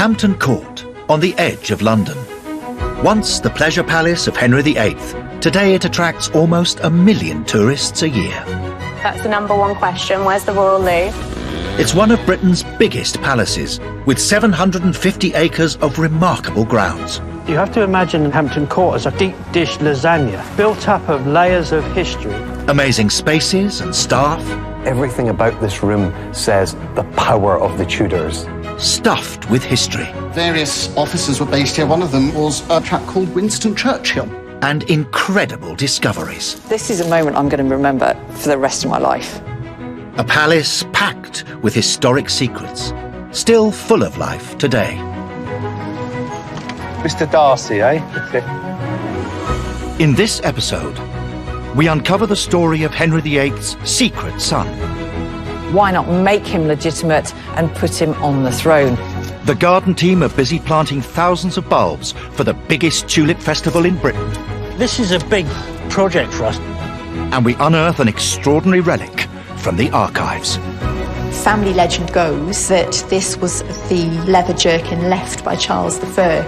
Hampton Court, on the edge of London. Once the pleasure palace of Henry VIII, today it attracts almost 1 million tourists a year. That's the number one question. Where's the Royal Loo? It's one of Britain's biggest palaces, with 750 acres of remarkable grounds. You have to imagine Hampton Court as a deep dish lasagna, built up of layers of history. Amazing spaces and staff. Everything about this room says the power of the Tudors. Stuffed with history. Various officers were based here. One of them was a chap called Winston Churchill. And incredible discoveries. This is a moment I'm going to remember for the rest of my life. A palace packed with historic secrets, still full of life today. Mr. Darcy, eh? In this episode, we uncover the story of Henry VIII's secret son. Why not make him legitimate and put him on the throne? The garden team are busy planting thousands of bulbs for the biggest tulip festival in Britain. This is a big project for us. And we unearth an extraordinary relic from the archives. Family legend goes that this was the leather jerkin left by Charles I.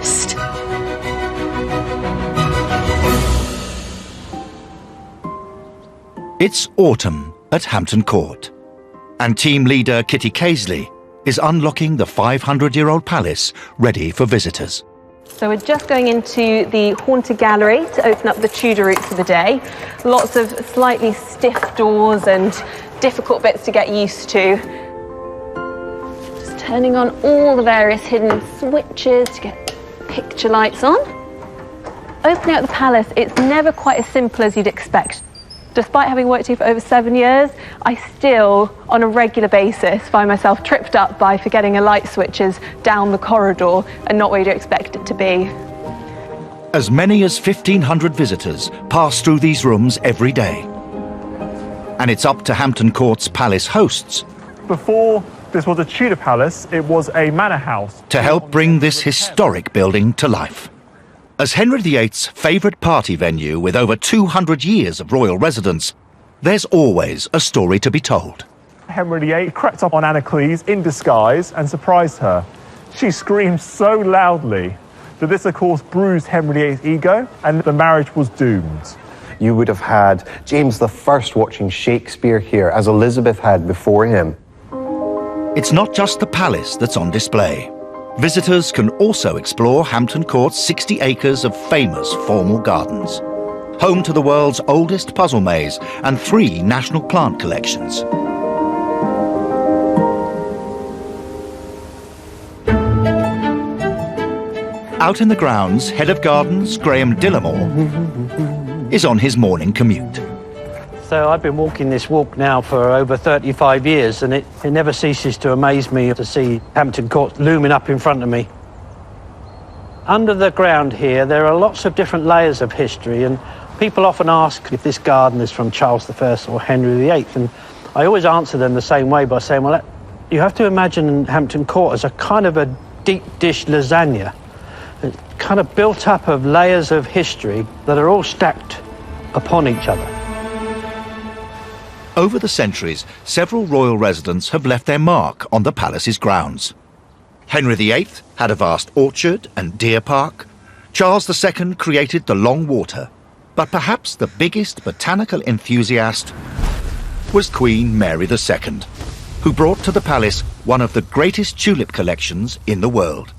It's autumn at Hampton Court, and team leader Kitty Casely is unlocking the 500-year-old palace ready for visitors. So we're just going into the Haunted Gallery to open up the Tudor route for the day. Lots of slightly stiff doors and difficult bits to get used to. Just turning on all the various hidden switches to get picture lights on. Opening up the palace, it's never quite as simple as you'd expect. Despite having worked here for over 7 years, I still, on a regular basis, find myself tripped up by forgetting a light switches down the corridor and not where you'd expect it to be. As many as 1,500 visitors pass through these rooms every day. And it's up to Hampton Court's palace hosts Before this was a Tudor palace, it was a manor house. to help bring this historic building to life. As Henry VIII's favourite party venue with over 200 years of royal residence, there's always a story to be told. Henry VIII crept up on Anna Cleese in disguise and surprised her. She screamed so loudly that this, of course, bruised Henry VIII's ego, and the marriage was doomed. You would have had James I watching Shakespeare here, as Elizabeth had before him. It's not just the palace that's on display. Visitors can also explore Hampton Court's 60 acres of famous formal gardens, home to the world's oldest puzzle maze and 3 national plant collections. Out in the grounds, Head of Gardens Graham Dillamore is on his morning commute. So I've been walking this walk now for over 35 years, and it never ceases to amaze me to see Hampton Court looming up in front of me. Under the ground here, there are lots of different layers of history, and people often ask if this garden is from Charles I or Henry VIII, and I always answer them the same way by saying, well, you have to imagine Hampton Court as a kind of a deep dish lasagna. It's kind of built up of layers of history that are all stacked upon each other. Over the centuries, several royal residents have left their mark on the palace's grounds. Henry VIII had a vast orchard and deer park. Charles II created the Long Water. But perhaps the biggest botanical enthusiast was Queen Mary II, who brought to the palace one of the greatest tulip collections in the world.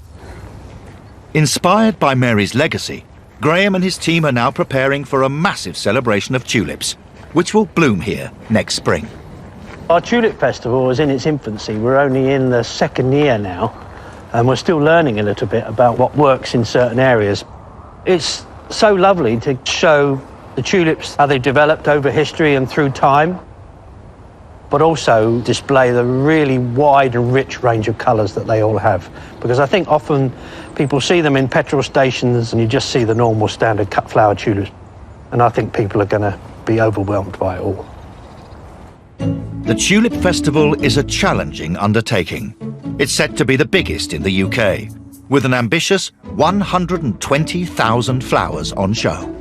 Inspired by Mary's legacy, Graham and his team are now preparing for a massive celebration of tulips, which will bloom here next spring. Our Tulip Festival is in its infancy. We're only in the 2nd year now, and we're still learning a little bit about what works in certain areas. It's so lovely to show the tulips, how they've developed over history and through time, but also display the really wide and rich range of colours that they all have. Because I think often people see them in petrol stations and you just see the normal standard cut flower tulips. And I think people are going to be overwhelmed by it all. The Tulip Festival is a challenging undertaking. It's set to be the biggest in the UK, with an ambitious 120,000 flowers on show.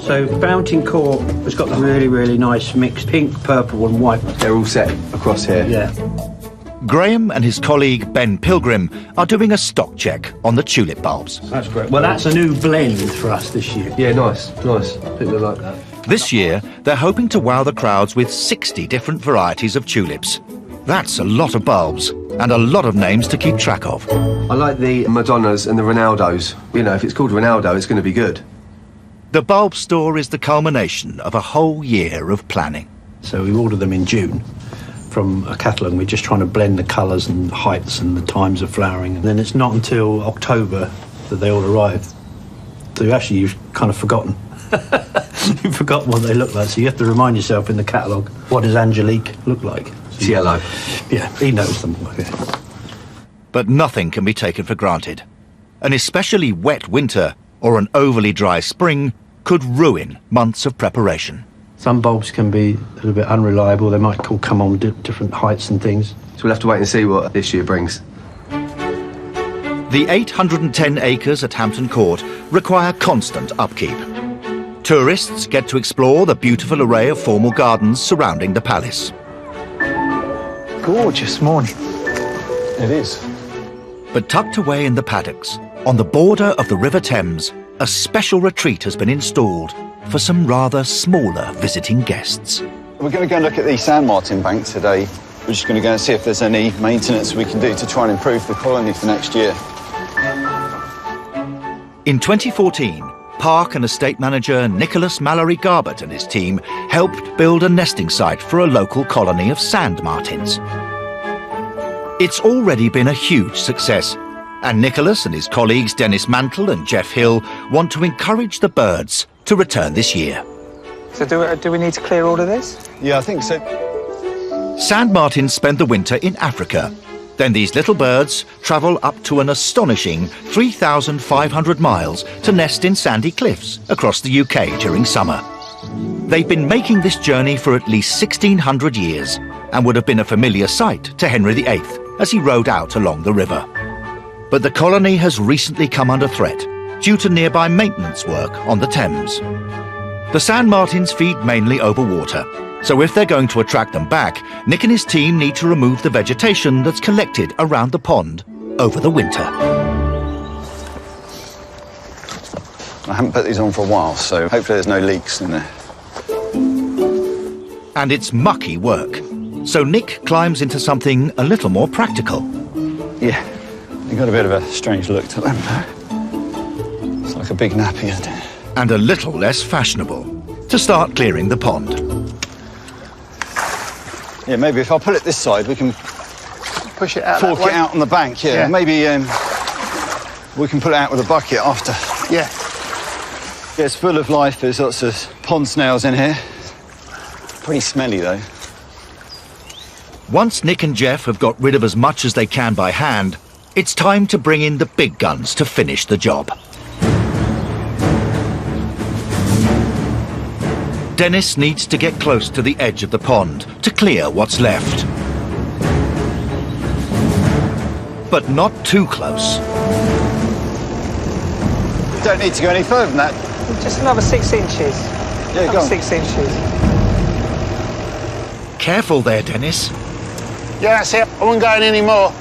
So Hampton Court has got a really, really nice mixed pink, purple and white. They're all set across here. Yeah. Graham and his colleague Ben Pilgrim are doing a stock check on the tulip bulbs. That's great. Well, that's a new blend for us this year. Yeah, nice. People like that. This year, they're hoping to wow the crowds with 60 different varieties of tulips. That's a lot of bulbs and a lot of names to keep track of. I like the Madonnas and the Ronaldos. You know, if it's called Ronaldo, it's going to be good. The bulb store is the culmination of a whole year of planning. So we order them in June from a catalogue. We're just trying to blend the colours and heights and the times of flowering. And then it's not until October that they all arrive. So you've kind of forgotten. You've forgotten what they look like. So you have to remind yourself in the catalogue, what does Angelique look like? It's yellow. Yeah, he knows them. But nothing can be taken for granted. An especially wet winter or an overly dry spring could ruin months of preparation. Some bulbs can be a little bit unreliable. They might come on different heights and things. So we'll have to wait and see what this year brings. The 810 acres at Hampton Court require constant upkeep. Tourists get to explore the beautiful array of formal gardens surrounding the palace. Gorgeous morning. It is. But tucked away in the paddocks, on the border of the River Thames, a special retreat has been installed for some rather smaller visiting guests. We're going to go and look at the San Martin bank today. We're just going to go and see if there's any maintenance we can do to try and improve the colony for next year. In 2014, Park and Estate Manager Nicholas Mallory Garbett and his team helped build a nesting site for a local colony of sand martins. It's already been a huge success, and Nicholas and his colleagues Dennis Mantle and Jeff Hill want to encourage the birds to return this year. So do we need to clear all of this? Yeah, I think so. Sand martins spend the winter in Africa. Then these little birds travel up to an astonishing 3,500 miles to nest in sandy cliffs across the UK during summer. They've been making this journey for at least 1,600 years and would have been a familiar sight to Henry VIII as he rode out along the river. But the colony has recently come under threat due to nearby maintenance work on the Thames. The sand martins feed mainly over water, so if they're going to attract them back, Nick and his team need to remove the vegetation that's collected around the pond over the winter. I haven't put these on for a while, so hopefully there's no leaks in there. And it's mucky work, so Nick climbs into something a little more practical. Yeah, you've got a bit of a strange look to them, though. It's like a big nappy, isn't it? And a little less fashionable, to start clearing the pond. Yeah, maybe if I pull it this side, we can Push it out fork it out on the bank, yeah. Maybe we can pull it out with a bucket after. Yeah. Yeah, it's full of life. There's lots of pond snails in here. Pretty smelly, though. Once Nick and Jeff have got rid of as much as they can by hand, it's time to bring in the big guns to finish the job. Dennis needs to get close to the edge of the pond to clear what's left. But not too close. Don't need to go any further than that. Just another 6 inches. Yeah, go on. 6 inches. Careful there, Dennis. Yeah, that's it. I won't go in any more.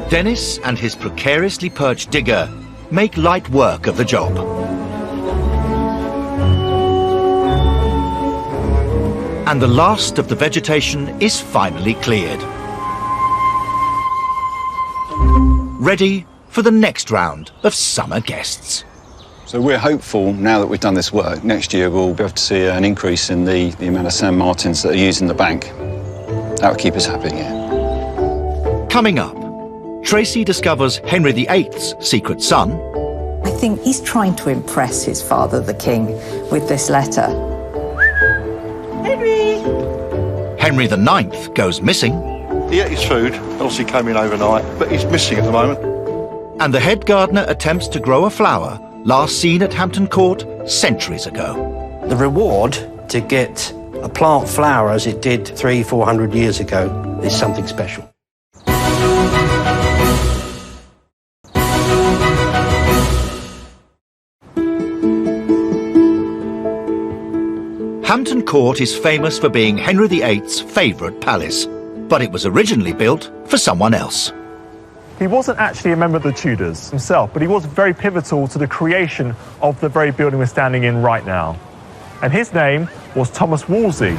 Dennis and his precariously perched digger make light work of the job. And the last of the vegetation is finally cleared. Ready for the next round of summer guests. So we're hopeful, now that we've done this work, next year we'll be able to see an increase in the amount of sand martins that are used in the bank. That would keep us happy, yeah. Coming up, Tracy discovers Henry VIII's secret son. I think he's trying to impress his father, the king, with this letter. Henry IX goes missing. He ate his food, obviously came in overnight, but he's missing at the moment. And the head gardener attempts to grow a flower last seen at Hampton Court centuries ago. The reward to get a plant flower as it did 300-400 years ago is something special. Hampton Court is famous for being Henry VIII's favourite palace, but it was originally built for someone else. He wasn't actually a member of the Tudors himself, but he was very pivotal to the creation of the very building we're standing in right now. And his name was Thomas Wolsey.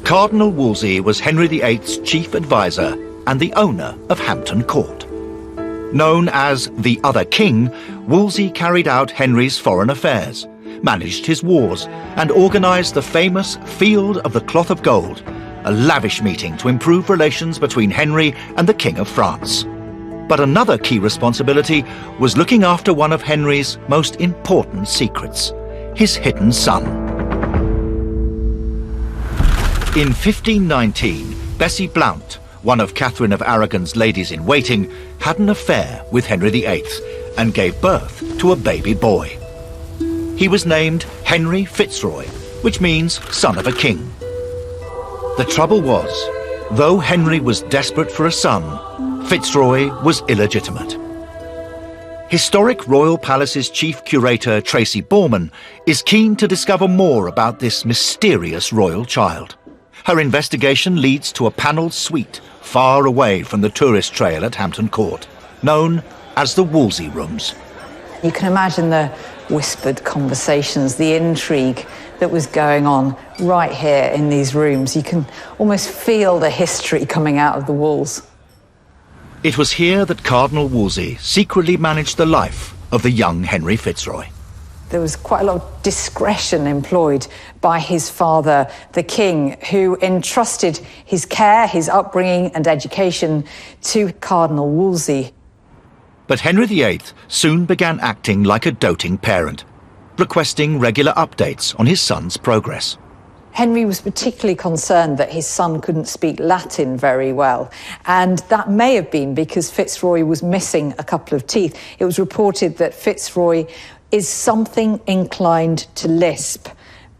Cardinal Wolsey was Henry VIII's chief advisor and the owner of Hampton Court. Known as the Other King, Wolsey carried out Henry's foreign affairs, managed his wars, and organised the famous Field of the Cloth of Gold, a lavish meeting to improve relations between Henry and the King of France. But another key responsibility was looking after one of Henry's most important secrets, his hidden son. In 1519, Bessie Blount, one of Catherine of Aragon's ladies-in-waiting, had an affair with Henry VIII and gave birth to a baby boy. He was named Henry Fitzroy, which means son of a king. The trouble was, though Henry was desperate for a son, Fitzroy was illegitimate. Historic Royal Palace's chief curator Tracy Borman is keen to discover more about this mysterious royal child. Her investigation leads to a panelled suite far away from the tourist trail at Hampton Court, known as the Wolsey Rooms. You can imagine the whispered conversations, the intrigue that was going on right here in these rooms. You can almost feel the history coming out of the walls. It was here that Cardinal Wolsey secretly managed the life of the young Henry Fitzroy. There was quite a lot of discretion employed by his father, the king, who entrusted his care, his upbringing and education to Cardinal Wolsey. But Henry VIII soon began acting like a doting parent, requesting regular updates on his son's progress. Henry was particularly concerned that his son couldn't speak Latin very well, and that may have been because Fitzroy was missing a couple of teeth. It was reported that Fitzroy is something inclined to lisp,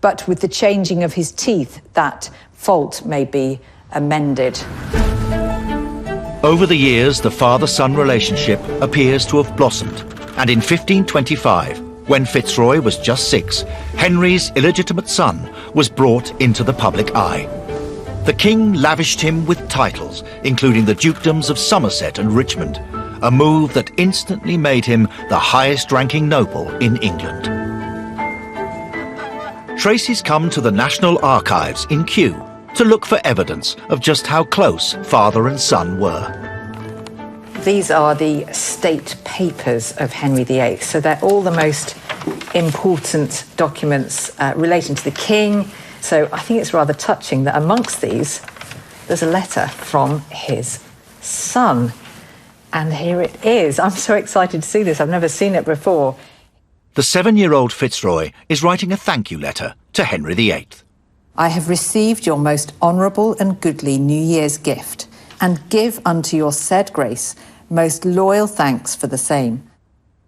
but with the changing of his teeth, that fault may be amended. Over the years, the father-son relationship appears to have blossomed, and in 1525, when Fitzroy was just 6, Henry's illegitimate son was brought into the public eye. The king lavished him with titles, including the dukedoms of Somerset and Richmond, a move that instantly made him the highest-ranking noble in England. Tracy's come to the National Archives in Kew to look for evidence of just how close father and son were. These are the state papers of Henry VIII, so they're all the most important documents relating to the king. So I think it's rather touching that amongst these, there's a letter from his son. And here it is. I'm so excited to see this. I've never seen it before. The 7-year-old Fitzroy is writing a thank you letter to Henry VIII. I have received your most honourable and goodly New Year's gift, and give unto your said grace most loyal thanks for the same.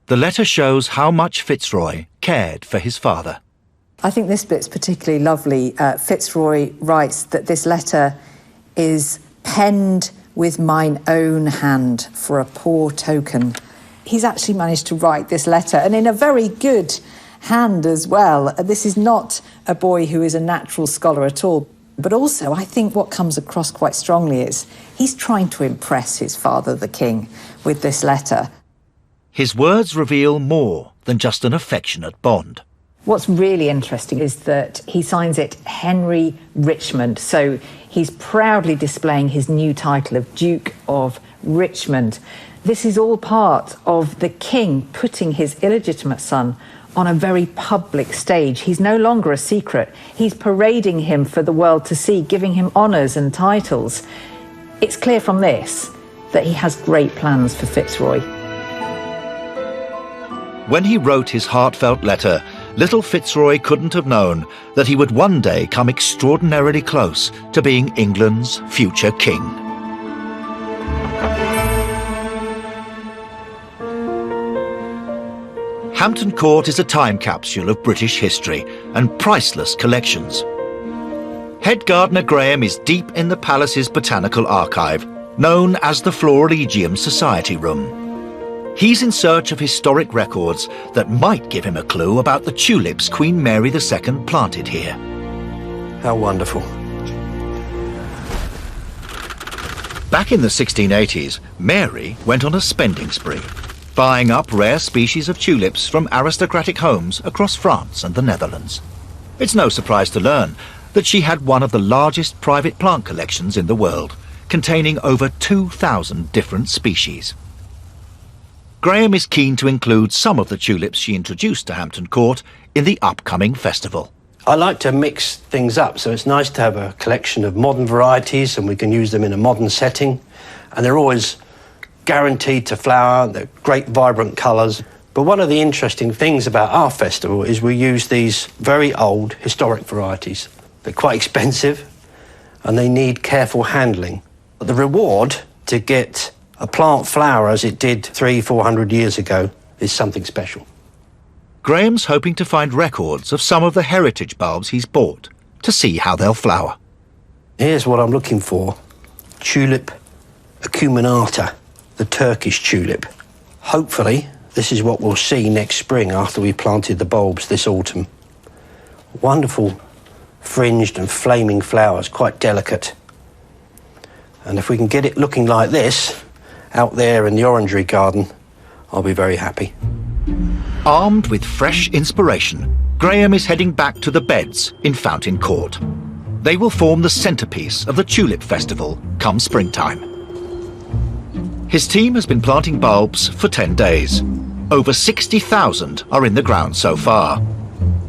The letter shows how much Fitzroy cared for his father. I think this bit's particularly lovely. Fitzroy writes that this letter is penned with mine own hand for a poor token. He's actually managed to write this letter, and in a very good hand as well. This is not a boy who is a natural scholar at all. But also, I think what comes across quite strongly is he's trying to impress his father, the king, with this letter. His words reveal more than just an affectionate bond. What's really interesting is that he signs it Henry Richmond, so he's proudly displaying his new title of Duke of Richmond. This is all part of the king putting his illegitimate son on a very public stage. He's no longer a secret. He's parading him for the world to see, giving him honours and titles. It's clear from this that he has great plans for Fitzroy. When he wrote his heartfelt letter, little Fitzroy couldn't have known that he would one day come extraordinarily close to being England's future king. Hampton Court is a time capsule of British history and priceless collections. Head gardener Graham is deep in the palace's botanical archive, known as the Florilegium Society Room. He's in search of historic records that might give him a clue about the tulips Queen Mary II planted here. How wonderful. Back in the 1680s, Mary went on a spending spree, buying up rare species of tulips from aristocratic homes across France and the Netherlands. It's no surprise to learn that she had one of the largest private plant collections in the world, containing over 2,000 different species. Graham is keen to include some of the tulips she introduced to Hampton Court in the upcoming festival. I like to mix things up, so it's nice to have a collection of modern varieties and we can use them in a modern setting. And they're always guaranteed to flower, they're great vibrant colours. But one of the interesting things about our festival is we use these very old historic varieties. They're quite expensive and they need careful handling. But the reward to get a plant flower as it did 300-400 years ago is something special. Graham's hoping to find records of some of the heritage bulbs he's bought to see how they'll flower. Here's what I'm looking for. Tulip acuminata, the Turkish tulip. Hopefully, this is what we'll see next spring after we planted the bulbs this autumn. Wonderful fringed and flaming flowers, quite delicate. And if we can get it looking like this out there in the orangery garden, I'll be very happy. Armed with fresh inspiration, Graham is heading back to the beds in Fountain Court. They will form the centrepiece of the Tulip Festival come springtime. His team has been planting bulbs for 10 days. Over 60,000 are in the ground so far.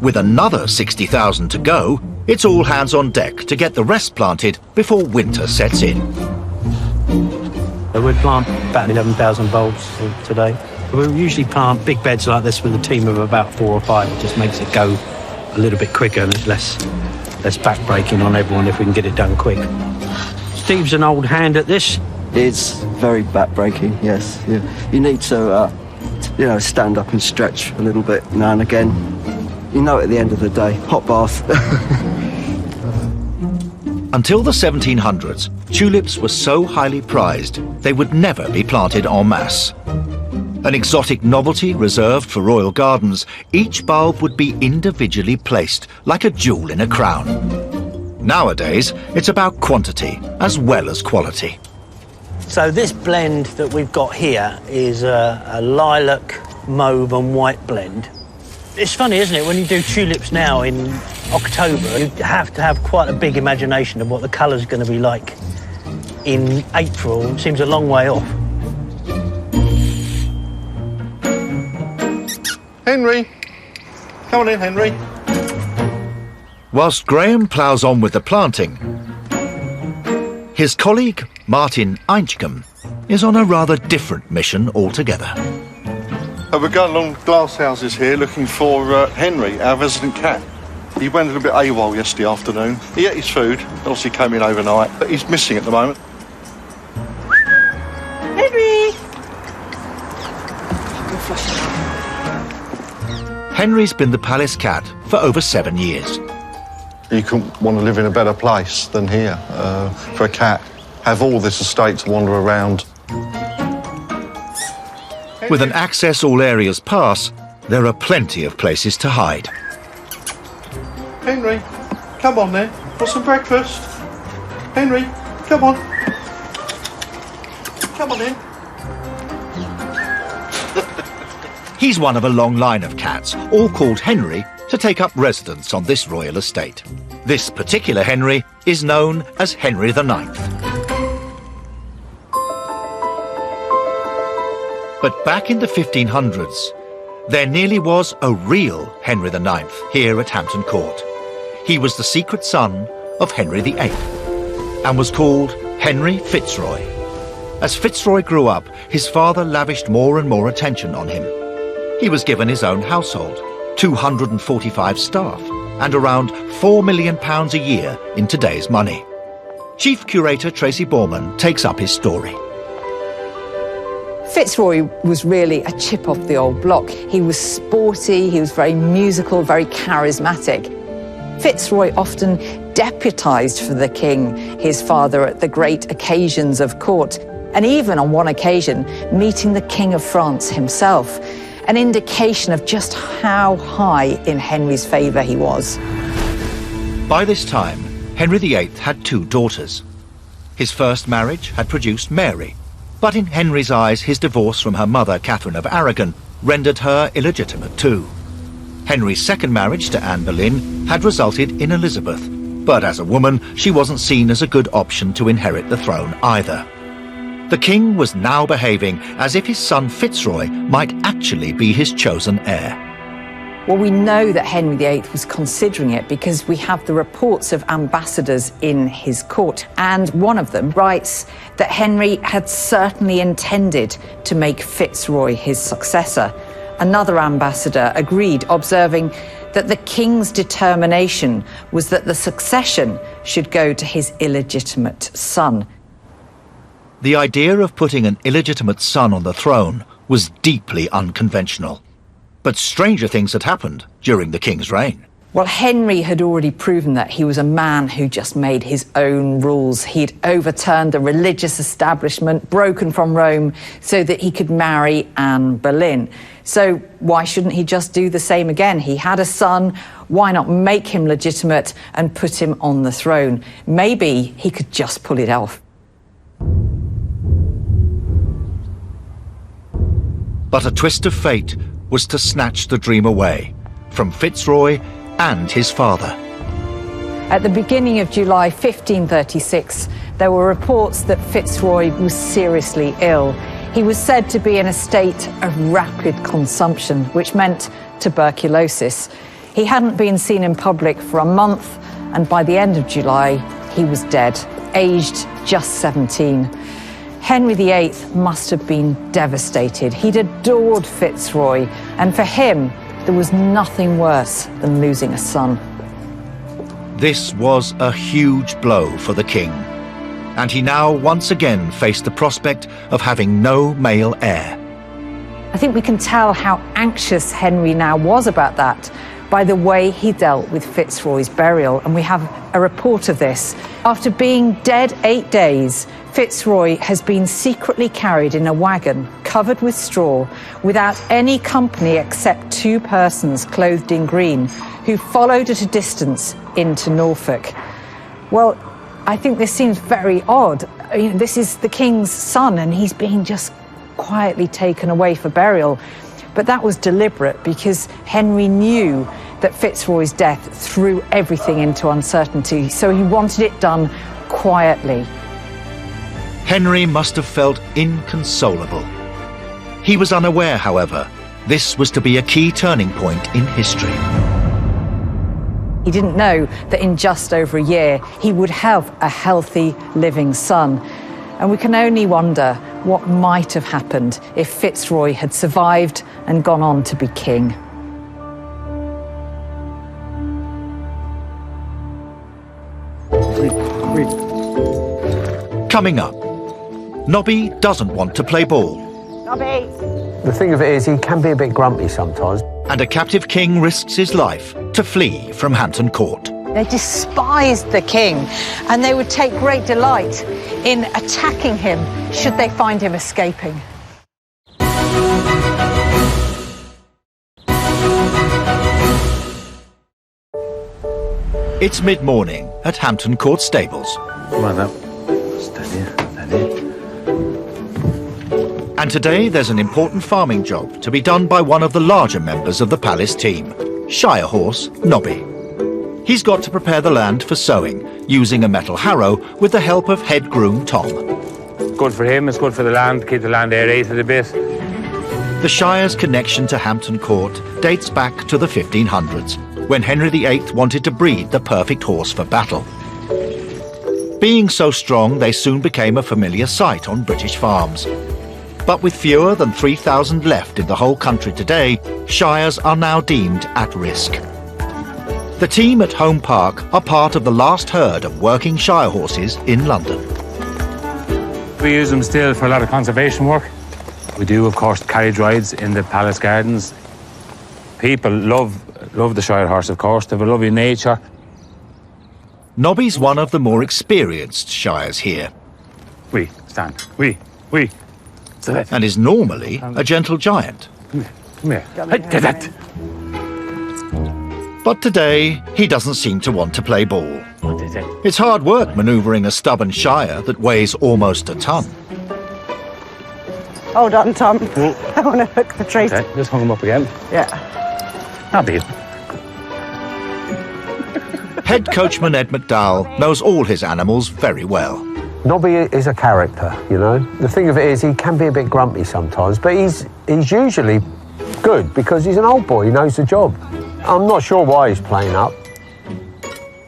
With another 60,000 to go, it's all hands on deck to get the rest planted before winter sets in. We'd plant about 11,000 bulbs today. We usually plant big beds like this with a team of about 4 or 5. It just makes it go a little bit quicker and it's less back-breaking on everyone if we can get it done quick. Steve's an old hand at this. It's very back-breaking, yes. You need to, stand up and stretch a little bit now and again. You know, at the end of the day, hot bath. Until the 1700s, tulips were so highly prized they would never be planted en masse. An exotic novelty reserved for royal gardens, each bulb would be individually placed like a jewel in a crown. Nowadays, it's about quantity as well as quality. So this blend that we've got here is a lilac, mauve and white blend. It's funny, isn't it, when you do tulips now in October, you have to have quite a big imagination of what the colour's going to be like in April. It seems a long way off. Henry! Come on in, Henry. Whilst Graham ploughs on with the planting, his colleague, Martin Einchcombe, is on a rather different mission altogether. We're going along glass houses here looking for Henry, our resident cat. He went a little bit AWOL yesterday afternoon. He ate his food, obviously came in overnight, but he's missing at the moment. Henry! Henry's been the palace cat for over 7 years. You couldn't want to live in a better place than here for a cat. Have all this estate to wander around. With an access all areas pass, there are plenty of places to hide. Henry, come on then. Want some breakfast? Henry, come on. Come on in. He's one of a long line of cats, all called Henry, to take up residence on this royal estate. This particular Henry is known as Henry IX. But back in the 1500s, there nearly was a real Henry IX here at Hampton Court. He was the secret son of Henry VIII and was called Henry Fitzroy. As Fitzroy grew up, his father lavished more and more attention on him. He was given his own household, 245 staff, and around £4 million a year in today's money. Chief Curator Tracy Borman takes up his story. Fitzroy was really a chip off the old block. He was sporty, he was very musical, very charismatic. Fitzroy often deputised for the king, his father, at the great occasions of court, and even on one occasion, meeting the King of France himself, an indication of just how high in Henry's favour he was. By this time, Henry VIII had 2 daughters. His first marriage had produced Mary, but in Henry's eyes his divorce from her mother, Catherine of Aragon, rendered her illegitimate too. Henry's second marriage to Anne Boleyn had resulted in Elizabeth, but as a woman she wasn't seen as a good option to inherit the throne either. The king was now behaving as if his son Fitzroy might actually be his chosen heir. Well, we know that Henry VIII was considering it because we have the reports of ambassadors in his court, and one of them writes that Henry had certainly intended to make Fitzroy his successor. Another ambassador agreed, observing that the king's determination was that the succession should go to his illegitimate son. The idea of putting an illegitimate son on the throne was deeply unconventional. But stranger things had happened during the king's reign. Well, Henry had already proven that he was a man who just made his own rules. He'd overturned the religious establishment, broken from Rome, so that he could marry Anne Boleyn. So why shouldn't he just do the same again? He had a son, why not make him legitimate and put him on the throne? Maybe he could just pull it off. But a twist of fate was to snatch the dream away from Fitzroy and his father. At the beginning of July 1536, there were reports that Fitzroy was seriously ill. He was said to be in a state of rapid consumption, which meant tuberculosis. He hadn't been seen in public for a month, and by the end of July, he was dead, aged just 17. Henry VIII must have been devastated. He'd adored Fitzroy, and for him, there was nothing worse than losing a son. This was a huge blow for the king, and he now once again faced the prospect of having no male heir. I think we can tell how anxious Henry now was about that by the way he dealt with Fitzroy's burial, and we have a report of this. After being dead 8 days, Fitzroy has been secretly carried in a wagon covered with straw without any company except 2 persons clothed in green who followed at a distance into Norfolk. Well, I think this seems very odd. This is the king's son and he's being just quietly taken away for burial. But that was deliberate because Henry knew that Fitzroy's death threw everything into uncertainty, so he wanted it done quietly. Henry must have felt inconsolable. He was unaware, however, this was to be a key turning point in history. He didn't know that in just over a year he would have a healthy, living son. And we can only wonder what might have happened if Fitzroy had survived and gone on to be king. Coming up, Nobby doesn't want to play ball. Nobby! The thing of it is, he can be a bit grumpy sometimes. And a captive king risks his life to flee from Hampton Court. They despised the king, and they would take great delight in attacking him should they find him escaping. It's mid-morning at Hampton Court stables. Come on, now. Steady, steady. And today there's an important farming job to be done by one of the larger members of the palace team, Shire horse Nobby. He's got to prepare the land for sowing, using a metal harrow with the help of head groom Tom. Good for him, it's good for the land, keep the land aerated a bit. The Shire's connection to Hampton Court dates back to the 1500s, when Henry VIII wanted to breed the perfect horse for battle. Being so strong, they soon became a familiar sight on British farms. But with fewer than 3,000 left in the whole country today, shires are now deemed at risk. The team at Home Park are part of the last herd of working shire horses in London. We use them still for a lot of conservation work. We do, of course, carriage rides in the palace gardens. People love the shire horse, of course. They have a lovely nature. Nobby's one of the more experienced shires here. We stand. We. And is normally a gentle giant. Come here. Get that. But today, he doesn't seem to want to play ball. It's hard work manoeuvring a stubborn shire that weighs almost a ton. Hold on, Tom. I want to hook the tree. Okay, just hung him up again. Yeah. That'll be it. Head coachman Ed McDowell knows all his animals very well. Nobby is a character, you know. The thing of it is, he can be a bit grumpy sometimes, but he's usually good because he's an old boy, he knows the job. I'm not sure why he's playing up.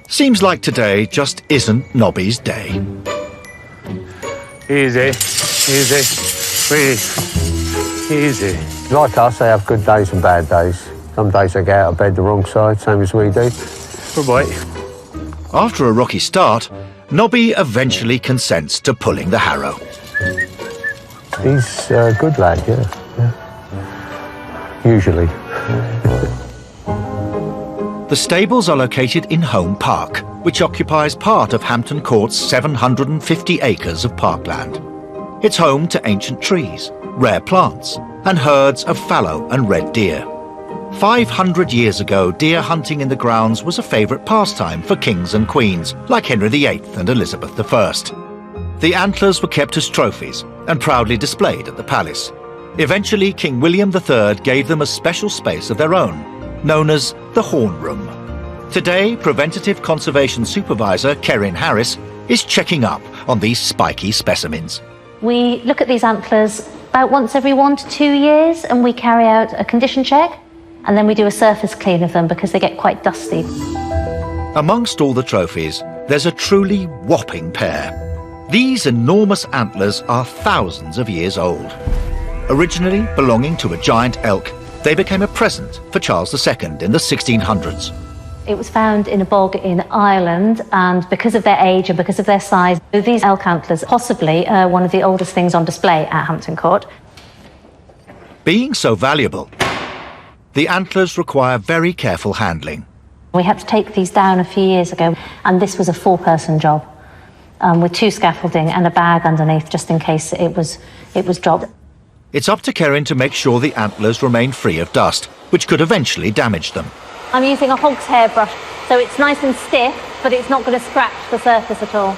Seems like today just isn't Nobby's day. Easy, easy, breathe, easy. Like us, they have good days and bad days. Some days they get out of bed the wrong side, same as we do. Good boy. After a rocky start, Nobby eventually consents to pulling the harrow. He's a good lad, yeah. Usually. The stables are located in Home Park, which occupies part of Hampton Court's 750 acres of parkland. It's home to ancient trees, rare plants, and herds of fallow and red deer. 500 years ago, deer hunting in the grounds was a favourite pastime for kings and queens, like Henry VIII and Elizabeth I. The antlers were kept as trophies and proudly displayed at the palace. Eventually, King William III gave them a special space of their own, known as the Horn Room. Today, Preventative Conservation Supervisor Kerin Harris is checking up on these spiky specimens. We look at these antlers about once every 1 to 2 years, and we carry out a condition check, and then we do a surface clean of them because they get quite dusty. Amongst all the trophies, there's a truly whopping pair. These enormous antlers are thousands of years old. Originally belonging to a giant elk, they became a present for Charles II in the 1600s. It was found in a bog in Ireland, and because of their age and because of their size, these elk antlers are possibly one of the oldest things on display at Hampton Court. Being so valuable, the antlers require very careful handling. We had to take these down a few years ago, and this was a 4-person job with 2 scaffolding and a bag underneath just in case it was dropped. It's up to Kerin to make sure the antlers remain free of dust, which could eventually damage them. I'm using a hog's hairbrush, so it's nice and stiff, but it's not going to scratch the surface at all.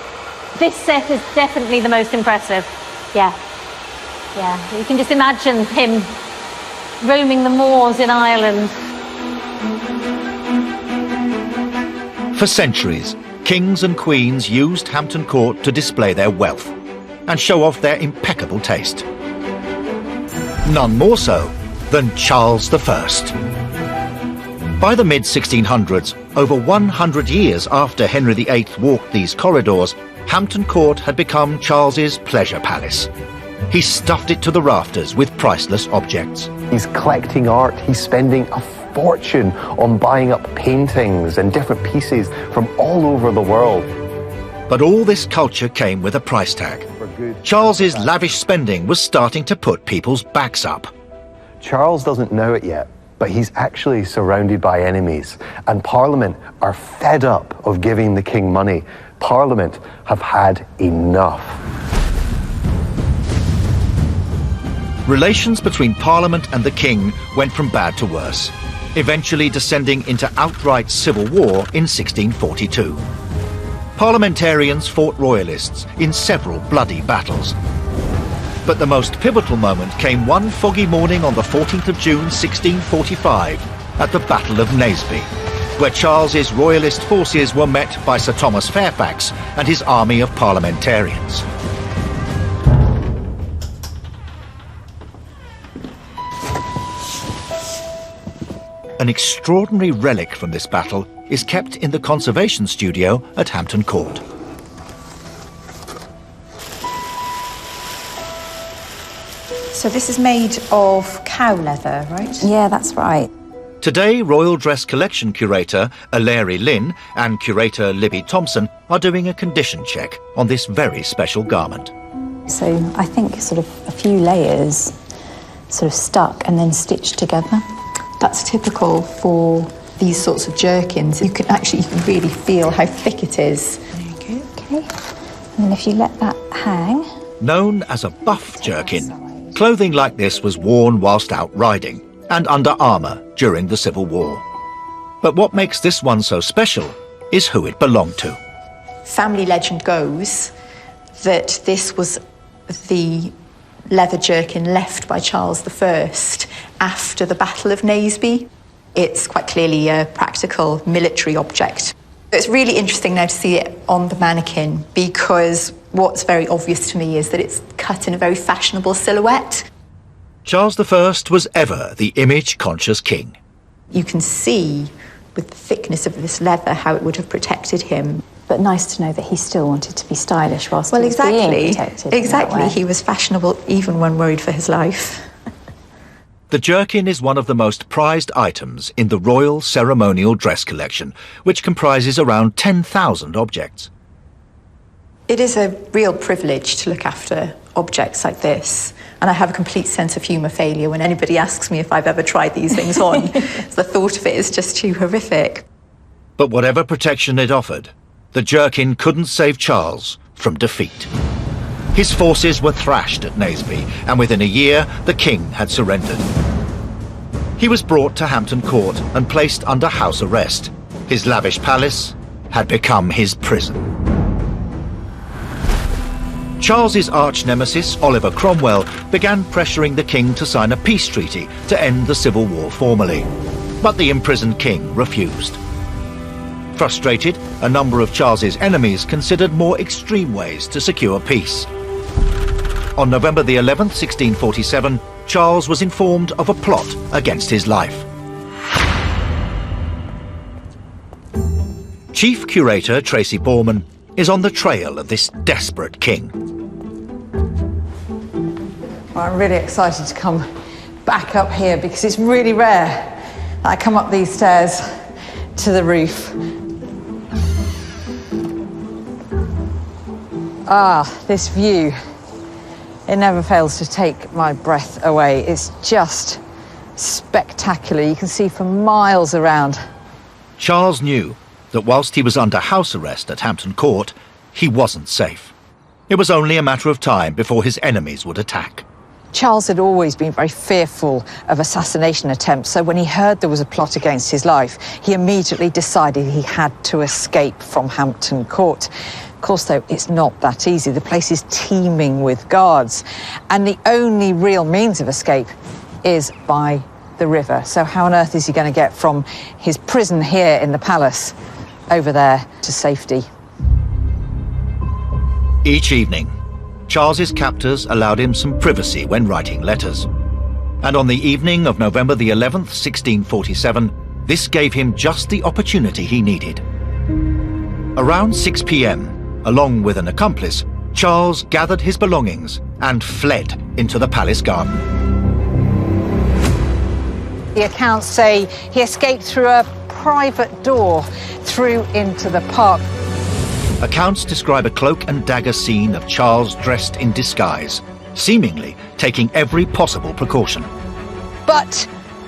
This set is definitely the most impressive. Yeah. You can just imagine him roaming the moors in Ireland. For centuries, kings and queens used Hampton Court to display their wealth and show off their impeccable taste. None more so than Charles I. By the mid-1600s, over 100 years after Henry VIII walked these corridors, Hampton Court had become Charles's pleasure palace. He stuffed it to the rafters with priceless objects. He's collecting art, he's spending a fortune on buying up paintings and different pieces from all over the world. But all this culture came with a price tag. Charles's lavish spending was starting to put people's backs up. Charles doesn't know it yet, but he's actually surrounded by enemies, and Parliament are fed up of giving the king money. Parliament have had enough. Relations between Parliament and the king went from bad to worse, eventually descending into outright civil war in 1642. Parliamentarians fought royalists in several bloody battles. But the most pivotal moment came one foggy morning on the 14th of June 1645 at the Battle of Naseby, where Charles's royalist forces were met by Sir Thomas Fairfax and his army of parliamentarians. An extraordinary relic from this battle is kept in the conservation studio at Hampton Court. So this is made of cow leather, right? Yeah, that's right. Today, Royal Dress Collection Curator Aleri Lynn and Curator Libby Thompson are doing a condition check on this very special garment. So I think sort of a few layers sort of stuck and then stitched together. That's typical for these sorts of jerkins. You can really feel how thick it is. There you go. Okay. And then if you let that hang. Known as a buff jerkin, clothing like this was worn whilst out riding and under armour during the Civil War. But what makes this one so special is who it belonged to. Family legend goes that this was the leather jerkin left by Charles I after the Battle of Naseby. It's quite clearly a practical military object. It's really interesting now to see it on the mannequin, because what's very obvious to me is that it's cut in a very fashionable silhouette. Charles I was ever the image-conscious king. You can see with the thickness of this leather how it would have protected him. But nice to know that he still wanted to be stylish whilst Well, he was being exactly. protected. in that Exactly. way. He was fashionable even when worried for his life. The jerkin is one of the most prized items in the Royal Ceremonial Dress Collection, which comprises around 10,000 objects. It is a real privilege to look after objects like this, and I have a complete sense of humour failure when anybody asks me if I've ever tried these things on. The thought of it is just too horrific. But whatever protection it offered, the jerkin couldn't save Charles from defeat. His forces were thrashed at Naseby, and within a year, the king had surrendered. He was brought to Hampton Court and placed under house arrest. His lavish palace had become his prison. Charles's arch-nemesis, Oliver Cromwell, began pressuring the king to sign a peace treaty to end the civil war formally. But the imprisoned king refused. Frustrated, a number of Charles's enemies considered more extreme ways to secure peace. On November the 11th, 1647, Charles was informed of a plot against his life. Chief Curator Tracy Borman is on the trail of this desperate king. Well, I'm really excited to come back up here because it's really rare that I come up these stairs to the roof. Ah, this view. It never fails to take my breath away. It's just spectacular. You can see for miles around. Charles knew that whilst he was under house arrest at Hampton Court, he wasn't safe. It was only a matter of time before his enemies would attack. Charles had always been very fearful of assassination attempts, so when he heard there was a plot against his life, he immediately decided he had to escape from Hampton Court. Of course, though, it's not that easy. The place is teeming with guards, and the only real means of escape is by the river. So how on earth is he going to get from his prison here in the palace over there to safety? Each evening, Charles's captors allowed him some privacy when writing letters. And on the evening of November the 11th, 1647, this gave him just the opportunity he needed. Around 6 p.m., along with an accomplice, Charles gathered his belongings and fled into the palace garden. The accounts say he escaped through a private door through into the park. Accounts describe a cloak and dagger scene of Charles dressed in disguise, seemingly taking every possible precaution. But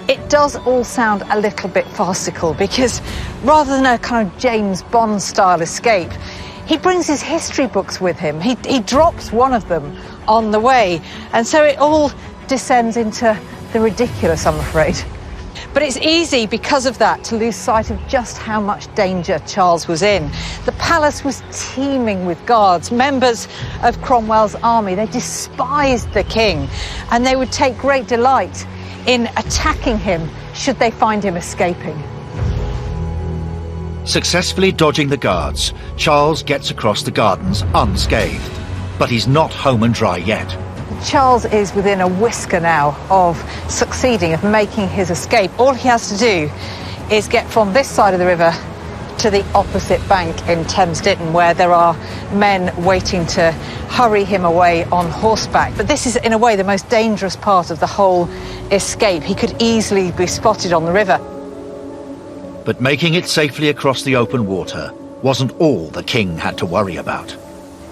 it does all sound a little bit farcical, because rather than a kind of James Bond-style escape, he brings his history books with him. He drops one of them on the way, and so it all descends into the ridiculous, I'm afraid. But it's easy, because of that, to lose sight of just how much danger Charles was in. The palace was teeming with guards, members of Cromwell's army. They despised the king, and they would take great delight in attacking him should they find him escaping. Successfully dodging the guards, Charles gets across the gardens unscathed. But he's not home and dry yet. Charles is within a whisker now of succeeding, of making his escape. All he has to do is get from this side of the river to the opposite bank in Thames Ditton, where there are men waiting to hurry him away on horseback. But this is, in a way, the most dangerous part of the whole escape. He could easily be spotted on the river. But making it safely across the open water wasn't all the king had to worry about.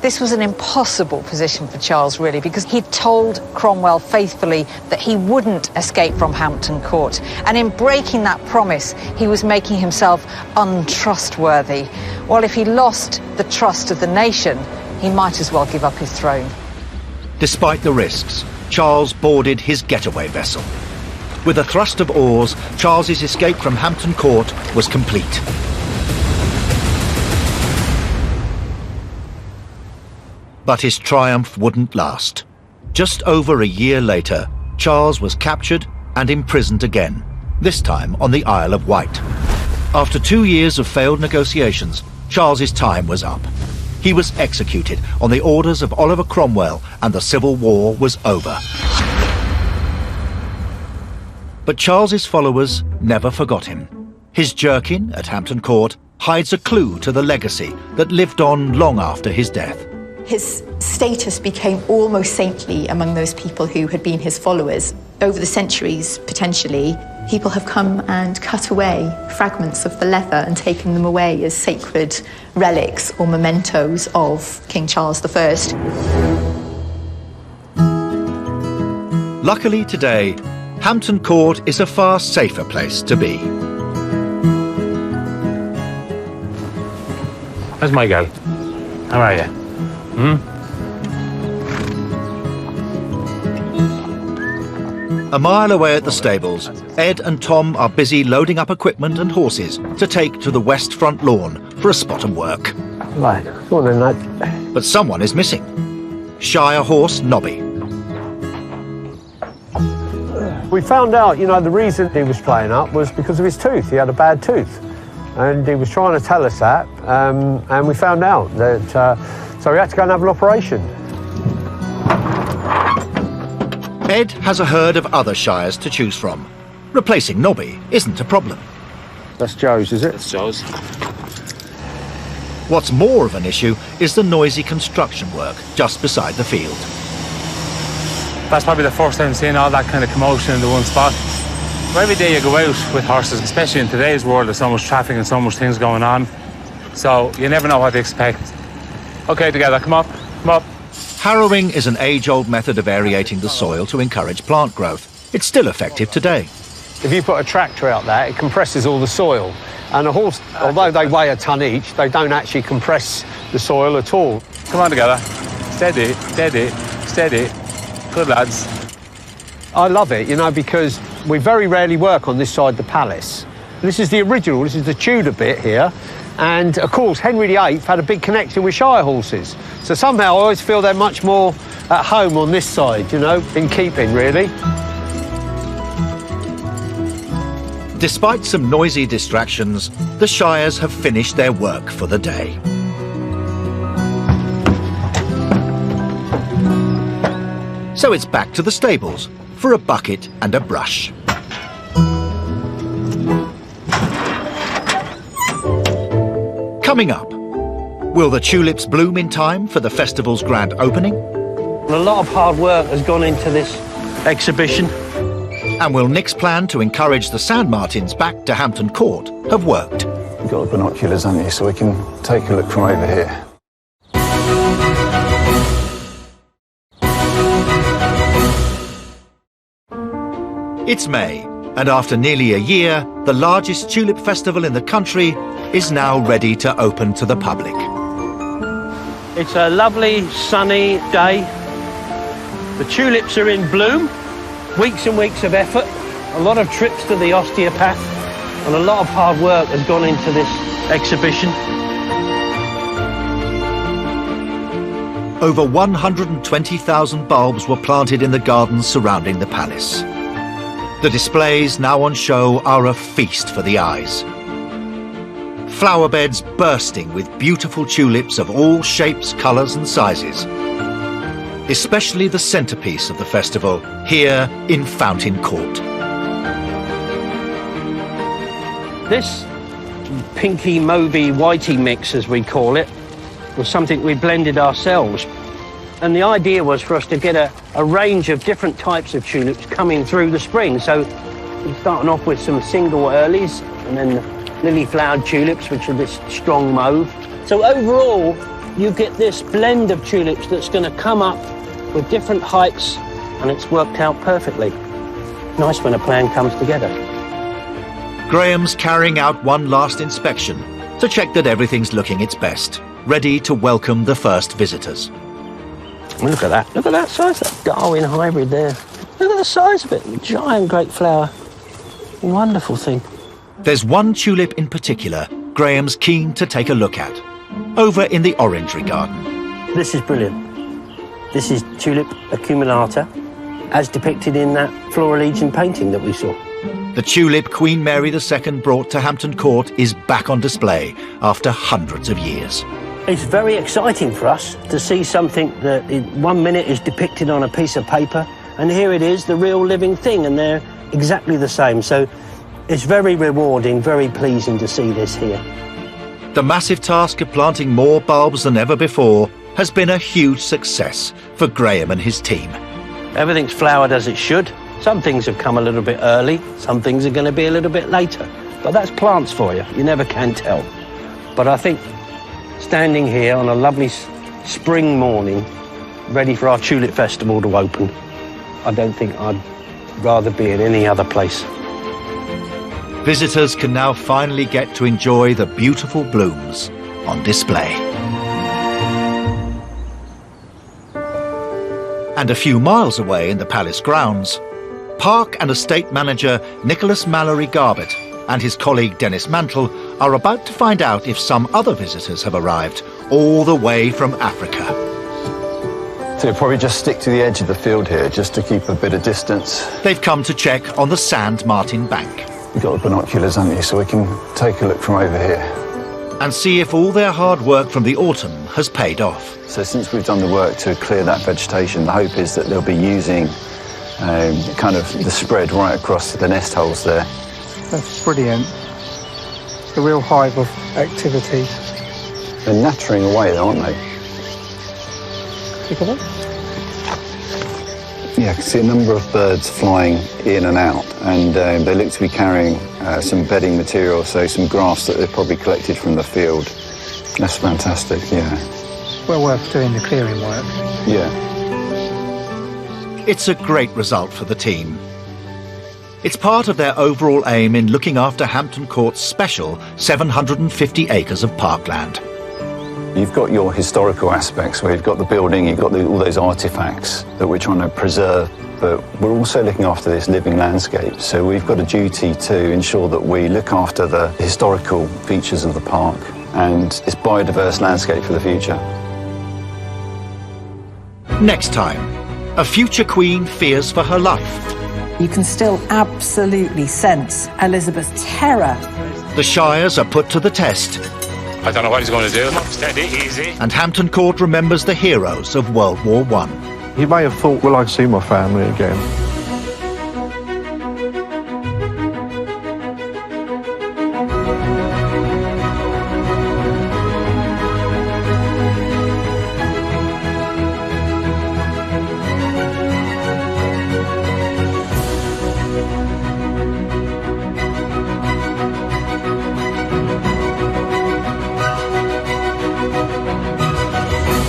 This was an impossible position for Charles, really, because he'd told Cromwell faithfully that he wouldn't escape from Hampton Court. And in breaking that promise, he was making himself untrustworthy. Well, if he lost the trust of the nation, he might as well give up his throne. Despite the risks, Charles boarded his getaway vessel. With a thrust of oars, Charles's escape from Hampton Court was complete. But his triumph wouldn't last. Just over a year later, Charles was captured and imprisoned again, this time on the Isle of Wight. After 2 years of failed negotiations, Charles's time was up. He was executed on the orders of Oliver Cromwell, and the Civil War was over. But Charles's followers never forgot him. His jerkin at Hampton Court hides a clue to the legacy that lived on long after his death. His status became almost saintly among those people who had been his followers. Over the centuries, potentially, people have come and cut away fragments of the leather and taken them away as sacred relics or mementos of King Charles I. Luckily today, Hampton Court is a far safer place to be. Where's my girl? How are you? A mile away at the stables, Ed and Tom are busy loading up equipment and horses to take to the west front lawn for a spot of work. Right, go on then, lad. But someone is missing. Shire horse Nobby. We found out, you know, the reason he was playing up was because of his tooth. He had a bad tooth. And he was trying to tell us that, and we found out that, so we had to go and have an operation. Ed has a herd of other shires to choose from. Replacing Nobby isn't a problem. That's Joe's, is it? That's Joe's. What's more of an issue is the noisy construction work just beside the field. That's probably the first time seeing all that kind of commotion in the one spot. Every day you go out with horses, especially in today's world, there's so much traffic and so much things going on. So you never know what to expect. Okay, together, come up, come up. Harrowing is an age-old method of aerating the soil to encourage plant growth. It's still effective today. If you put a tractor out there, it compresses all the soil. And a horse, although they weigh a ton each, they don't actually compress the soil at all. Come on together. Steady, steady, steady. Good lads. I love it, you know, because we very rarely work on this side of the palace. This is the original, this is the Tudor bit here. And of course, Henry VIII had a big connection with shire horses. So somehow I always feel they're much more at home on this side, you know, in keeping, really. Despite some noisy distractions, the shires have finished their work for the day. So it's back to the stables for a bucket and a brush. Coming up, will the tulips bloom in time for the festival's grand opening? A lot of hard work has gone into this exhibition. And will Nick's plan to encourage the sand martins back to Hampton Court have worked? You've got the binoculars, haven't you, so we can take a look from over here. It's May, and after nearly a year, the largest tulip festival in the country is now ready to open to the public. It's a lovely, sunny day. The tulips are in bloom. Weeks and weeks of effort, a lot of trips to the osteopath, and a lot of hard work has gone into this exhibition. Over 120,000 bulbs were planted in the gardens surrounding the palace. The displays now on show are a feast for the eyes. Flower beds bursting with beautiful tulips of all shapes, colours and sizes. Especially the centrepiece of the festival, here in Fountain Court. This pinky, mauvey, whitey mix, as we call it, was something we blended ourselves. And the idea was for us to get a range of different types of tulips coming through the spring. So we're starting off with some single earlies, and then the lily-flowered tulips, which are this strong mauve. So overall, you get this blend of tulips that's going to come up with different heights, and it's worked out perfectly. Nice when a plan comes together. Graham's carrying out one last inspection to check that everything's looking its best, ready to welcome the first visitors. Look at that. Look at that size, that Darwin hybrid there. Look at the size of it. Giant great flower. Wonderful thing. There's one tulip in particular Graham's keen to take a look at, over in the orangery garden. This is brilliant. This is tulip accumulata, as depicted in that Flora Legion painting that we saw. The tulip Queen Mary II brought to Hampton Court is back on display after hundreds of years. It's very exciting for us to see something that in 1 minute is depicted on a piece of paper, and here it is, the real living thing, and they're exactly the same. So it's very rewarding, very pleasing to see this here. The massive task of planting more bulbs than ever before has been a huge success for Graham and his team. Everything's flowered as it should. Some things have come a little bit early, some things are going to be a little bit later. But that's plants for you, you never can tell. But I think standing here on a lovely spring morning, ready for our Tulip Festival to open, I don't think I'd rather be in any other place. Visitors can now finally get to enjoy the beautiful blooms on display. And a few miles away in the palace grounds, Park and Estate Manager Nicholas Mallory Garbett and his colleague Dennis Mantle are about to find out if some other visitors have arrived all the way from Africa. So you'll probably just stick to the edge of the field here just to keep a bit of distance. They've come to check on the Sand Martin Bank. You've got the binoculars, haven't you, so we can take a look from over here. And see if all their hard work from the autumn has paid off. So since we've done the work to clear that vegetation, the hope is that they'll be using kind of the spread right across the nest holes there. That's brilliant. A real hive of activity. They're nattering away though, aren't they? Look at that. Yeah, I can see a number of birds flying in and out, and they look to be carrying some bedding material, so some grass that they've probably collected from the field. That's fantastic, yeah. Well worth doing the clearing work. Yeah. It's a great result for the team. It's part of their overall aim in looking after Hampton Court's special 750 acres of parkland. You've got your historical aspects where you've got the building, you've got all those artefacts that we're trying to preserve, but we're also looking after this living landscape. So we've got a duty to ensure that we look after the historical features of the park and this biodiverse landscape for the future. Next time, a future queen fears for her life. You can still absolutely sense Elizabeth's terror. The Shires are put to the test. I don't know what he's going to do. Steady, easy. And Hampton Court remembers the heroes of World War I. He may have thought, will I see my family again?